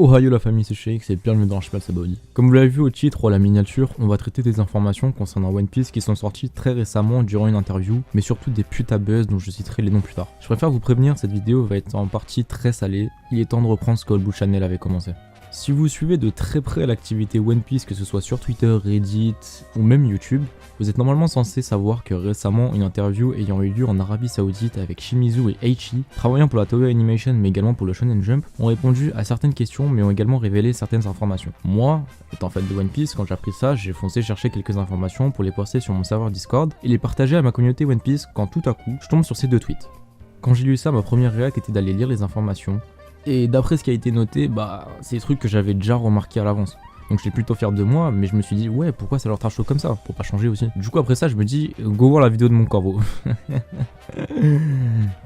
Ohio la famille, c'est Sheik, c'est bienvenue dans l'archipel Sabaody. Comme vous l'avez vu au titre ou à la miniature, on va traiter des informations concernant One Piece qui sont sorties très récemment durant une interview, mais surtout des putains buzz dont je citerai les noms plus tard. Je préfère vous prévenir, cette vidéo va être en partie très salée, il est temps de reprendre ce que Old Blue Channel avait commencé. Si vous suivez de très près l'activité One Piece, que ce soit sur Twitter, Reddit ou même YouTube, vous êtes normalement censé savoir que récemment, une interview ayant eu lieu en Arabie Saoudite avec Shimizu et Eiichi, travaillant pour la Toei Animation mais également pour le Shonen Jump, ont répondu à certaines questions mais ont également révélé certaines informations. Moi, étant fan de One Piece, quand j'ai appris ça, j'ai foncé chercher quelques informations pour les poster sur mon serveur Discord et les partager à ma communauté One Piece quand tout à coup, je tombe sur ces deux tweets. Quand j'ai lu ça, ma première réaction était d'aller lire les informations. Et d'après ce qui a été noté, c'est des trucs que j'avais déjà remarqué à l'avance. Donc j'étais plutôt fier de moi, mais je me suis dit, ouais, pourquoi ça leur trash chaud comme ça? Pour pas changer aussi. Du coup, après ça, je me dis, go voir la vidéo de mon corbeau.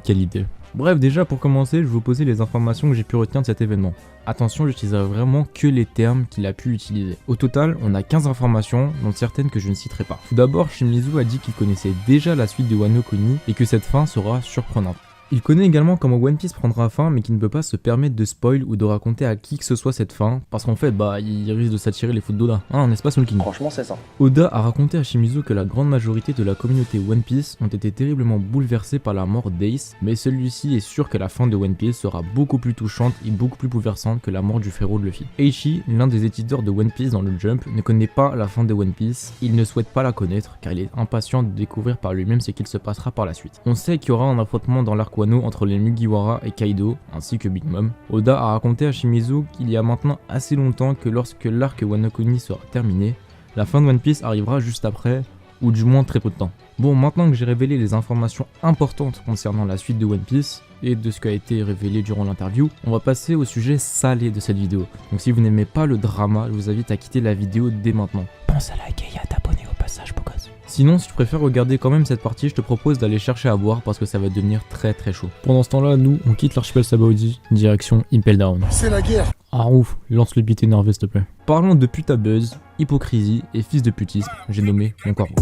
Quelle idée. Bref, déjà pour commencer, je vais vous poser les informations que j'ai pu retenir de cet événement. Attention, j'utiliserai vraiment que les termes qu'il a pu utiliser. Au total, on a 15 informations, dont certaines que je ne citerai pas. Tout d'abord, Shimizu a dit qu'il connaissait déjà la suite de Wano Kuni et que cette fin sera surprenante. Il connaît également comment One Piece prendra fin, mais qui ne peut pas se permettre de spoil ou de raconter à qui que ce soit cette fin, parce qu'en fait, il risque de s'attirer les foudres d'Oda, n'est-ce pas Soul King? Franchement, c'est ça. Oda a raconté à Shimizu que la grande majorité de la communauté One Piece ont été terriblement bouleversés par la mort d'Ace, mais celui-ci est sûr que la fin de One Piece sera beaucoup plus touchante et beaucoup plus bouleversante que la mort du frérot de Luffy. Eiichi, l'un des éditeurs de One Piece dans le Jump, ne connaît pas la fin de One Piece, il ne souhaite pas la connaître, car il est impatient de découvrir par lui-même ce qu'il se passera par la suite. On sait qu'il y aura un affrontement dans l'arc Wano entre les Mugiwara et Kaido, ainsi que Big Mom. Oda a raconté à Shimizu qu'il y a maintenant assez longtemps que lorsque l'arc Wano Kuni sera terminé, la fin de One Piece arrivera juste après, ou du moins très peu de temps. Bon, maintenant que j'ai révélé les informations importantes concernant la suite de One Piece, et de ce qui a été révélé durant l'interview, on va passer au sujet salé de cette vidéo. Donc si vous n'aimez pas le drama, je vous invite à quitter la vidéo dès maintenant. Pense à liker et à t'abonner au passage, beau gosse. Sinon, si tu préfères regarder quand même cette partie, je te propose d'aller chercher à boire parce que ça va devenir très très chaud. Pendant ce temps-là, nous, on quitte l'archipel Sabaody, direction Impel Down. C'est la guerre. Ah ouf, lance le beat énervé s'il te plaît. Parlons de puta buzz, hypocrisie et fils de putisme, j'ai nommé mon corbeau.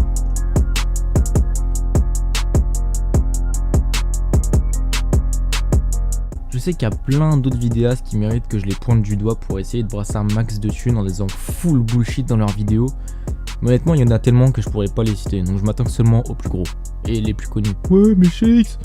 Je sais qu'il y a plein d'autres vidéastes qui méritent que je les pointe du doigt pour essayer de brasser un max de thunes en disant full bullshit dans leurs vidéos. Mais honnêtement, il y en a tellement que je pourrais pas les citer, donc je m'attends seulement aux plus gros et les plus connus. Ouais, mais Shakes,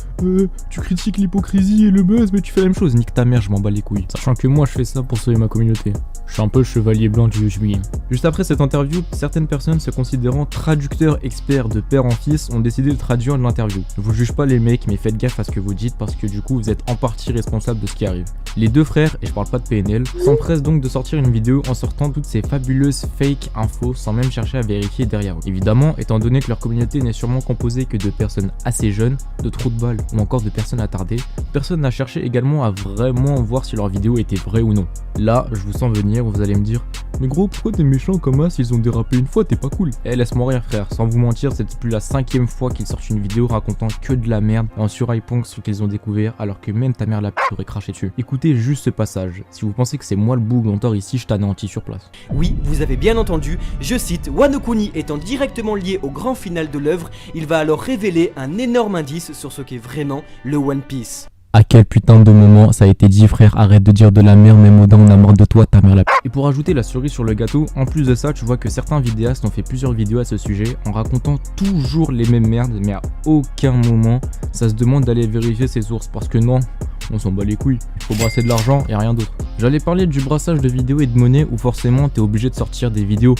tu critiques l'hypocrisie et le buzz, mais tu fais la même chose. Nique ta mère, je m'en bats les couilles. Sachant que moi, je fais ça pour sauver ma communauté. Je suis un peu le chevalier blanc du YouTube Game. Juste après cette interview, certaines personnes se considérant traducteurs experts de père en fils ont décidé de traduire l'interview. Je vous juge pas les mecs, mais faites gaffe à ce que vous dites parce que du coup, vous êtes en partie responsable de ce qui arrive. Les deux frères, et je parle pas de PNL, s'empressent donc de sortir une vidéo en sortant toutes ces fabuleuses fake infos sans même chercher à vérifier derrière eux. Évidemment, étant donné que leur communauté n'est sûrement composée que de personnes assez jeunes, de trop de balles ou encore de personnes attardées, personne n'a cherché également à vraiment voir si leur vidéo était vraie ou non. Là, je vous sens venir, vous allez me dire « Mais gros, pourquoi t'es méchant comme as, ils ont dérapé une fois, t'es pas cool ?» Eh, laisse-moi rire frère, sans vous mentir, c'est plus la 5e fois qu'ils sortent une vidéo racontant que de la merde en surhypant ce qu'ils ont découvert alors que même ta mère la p*** aurait craché dessus. Écoutez juste ce passage, si vous pensez que c'est moi le boug en tort ici, je t'anéantis sur place. Oui, vous avez bien entendu, je cite, Wano Kuni étant directement lié au grand final de l'œuvre, il va alors révéler un énorme indice sur ce qu'est vraiment le One Piece. À quel putain de moment ça a été dit frère, arrête de dire de la merde, même Oda on a marre de toi, ta mère la p***. Et pour ajouter la cerise sur le gâteau, en plus de ça tu vois que certains vidéastes ont fait plusieurs vidéos à ce sujet en racontant toujours les mêmes merdes, mais à aucun moment ça se demande d'aller vérifier ses sources parce que non, on s'en bat les couilles, faut brasser de l'argent et rien d'autre. J'allais parler du brassage de vidéos et de monnaie où forcément t'es obligé de sortir des vidéos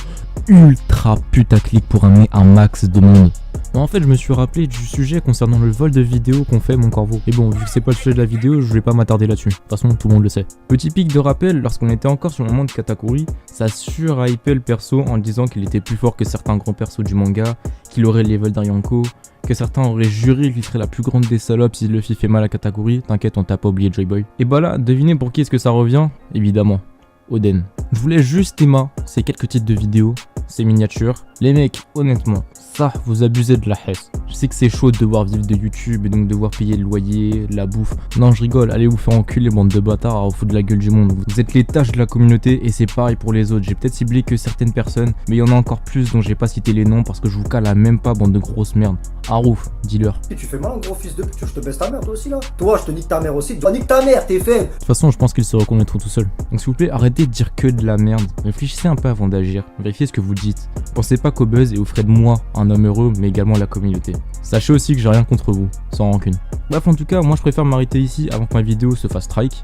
ultra putaclic pour amener un max de monde. En fait, je me suis rappelé du sujet concernant le vol de vidéos qu'on fait mon corbeau. Et bon, vu que c'est pas le sujet de la vidéo, je vais pas m'attarder là-dessus. De toute façon, tout le monde le sait. Petit pic de rappel, lorsqu'on était encore sur le moment de Katakuri, ça surhypait le perso en disant qu'il était plus fort que certains grands persos du manga, qu'il aurait le level d'Aryanko, que certains auraient juré qu'il serait la plus grande des salopes si Luffy fait mal à Katakuri. T'inquiète, on t'a pas oublié Joy Boy. Et bah là, devinez pour qui est-ce que ça revient? Évidemment. Oden. Je voulais juste Emma, ces quelques titres de vidéos, ces miniatures. Les mecs, honnêtement, ça, vous abusez de la hesse. Je sais que c'est chaud de devoir vivre de YouTube et donc devoir payer le loyer, la bouffe. Non, je rigole, allez vous faire enculer, bande de bâtards, au fond de la gueule du monde. Vous êtes les tâches de la communauté et c'est pareil pour les autres. J'ai peut-être ciblé que certaines personnes, mais il y en a encore plus dont j'ai pas cité les noms parce que je vous cale à même pas, bande de grosses merdes. Arouf, dis-leur. Tu fais mal, gros fils de pute, je te baisse ta mère toi aussi là. Toi, je te nique ta mère aussi. Toi, nique ta mère, t'es faible. De toute façon, je pense qu'ils se reconnaîtront tout seuls. Donc s'il vous plaît, arrêtez de dire que de la merde. Réfléchissez un peu avant d'agir. Vérifiez ce que vous dites. Pensez pas qu'au buzz et au frais de moi, un homme heureux, mais également la communauté. Sachez aussi que j'ai rien contre vous, sans rancune. Bref, en tout cas, moi je préfère m'arrêter ici avant que ma vidéo se fasse strike.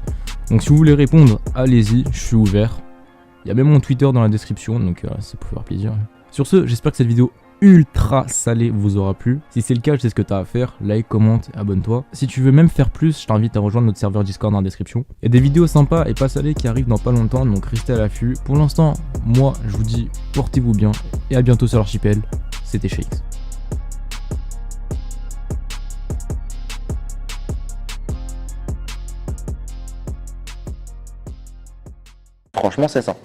Donc si vous voulez répondre, allez-y, je suis ouvert. Il y a même mon Twitter dans la description, donc ça peut faire plaisir. Sur ce, j'espère que cette vidéo ultra salée vous aura plu. Si c'est le cas, je sais ce que t'as à faire. Like, commente, abonne-toi. Si tu veux même faire plus, je t'invite à rejoindre notre serveur Discord dans la description. Il y a des vidéos sympas et pas salées qui arrivent dans pas longtemps, donc restez à l'affût. Pour l'instant, moi, je vous dis portez-vous bien et à bientôt sur l'archipel. C'était Shakes. Franchement, c'est ça.